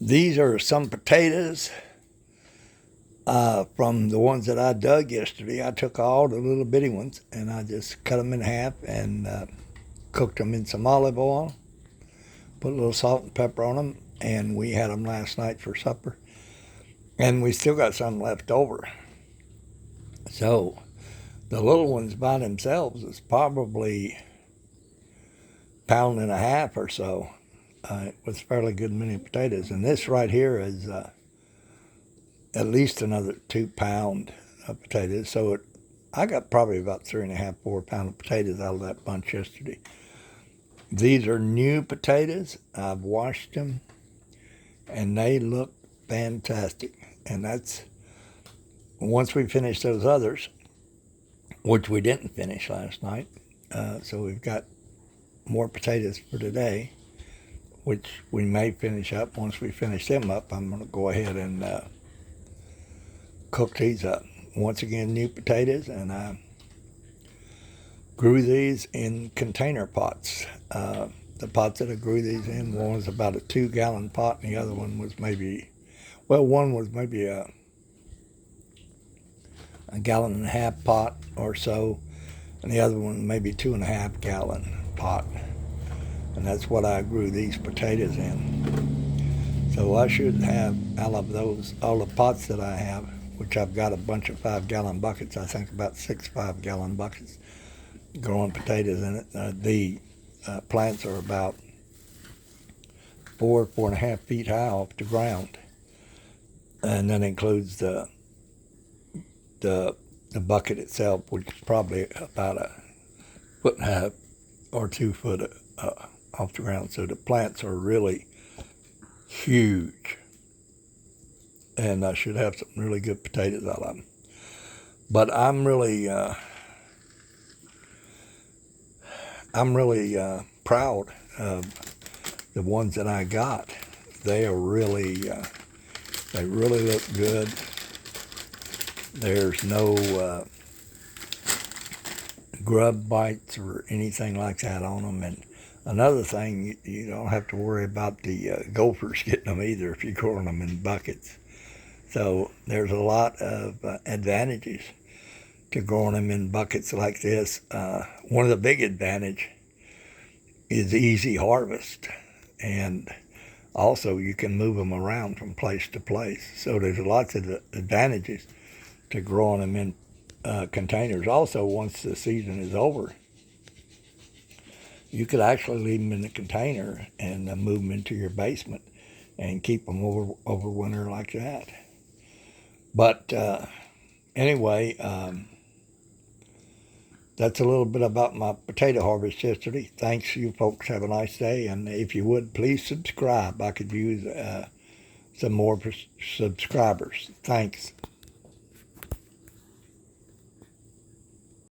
These are some potatoes from the ones that I dug yesterday. I took all the little bitty ones and I just cut them in half and cooked them in some olive oil, put a little salt and pepper on them, and we had them last night for supper. And we still got some left over. So the little ones by themselves is probably a pound and a half or so. It was fairly good many potatoes. And this right here is at least another 2 pound of potatoes. So I got probably about 3.5, 4 pound of potatoes out of that bunch yesterday. These are new potatoes. I've washed them and they look fantastic. And that's once we finish those others, which we didn't finish last night. So we've got more potatoes for today, which we may finish up. Once we finish them up, I'm going to go ahead and cook these up. Once again, new potatoes, and I grew these in container pots. The pots that I grew these in, one was about a 2-gallon pot, and the other one was one was maybe a gallon and a half pot or so, and the other one maybe 2.5-gallon pot. And that's what I grew these potatoes in. So I should have, out of those, all the pots that I have, which I've got a bunch of 5-gallon buckets, I think about 6 5-gallon buckets growing potatoes in it. The plants are about 4.5 feet high off the ground. And that includes the bucket itself, which is probably about a 1.5 or 2 foot off the ground. So the plants are really huge, and I should have some really good potatoes out of them. But I'm really proud of the ones that I got. They are really they really look good. There's no grub bites or anything like that on them. And another thing, you don't have to worry about the gophers getting them either if you're growing them in buckets. So there's a lot of advantages to growing them in buckets like this. One of the big advantages is easy harvest, and also you can move them around from place to place. So there's lots of advantages to growing them in containers. Also, once the season is over, you could actually leave them in the container and move them into your basement and keep them over winter like that. But anyway, that's a little bit about my potato harvest yesterday. Thanks, you folks. Have a nice day. And if you would, please subscribe. I could use some more subscribers. Thanks.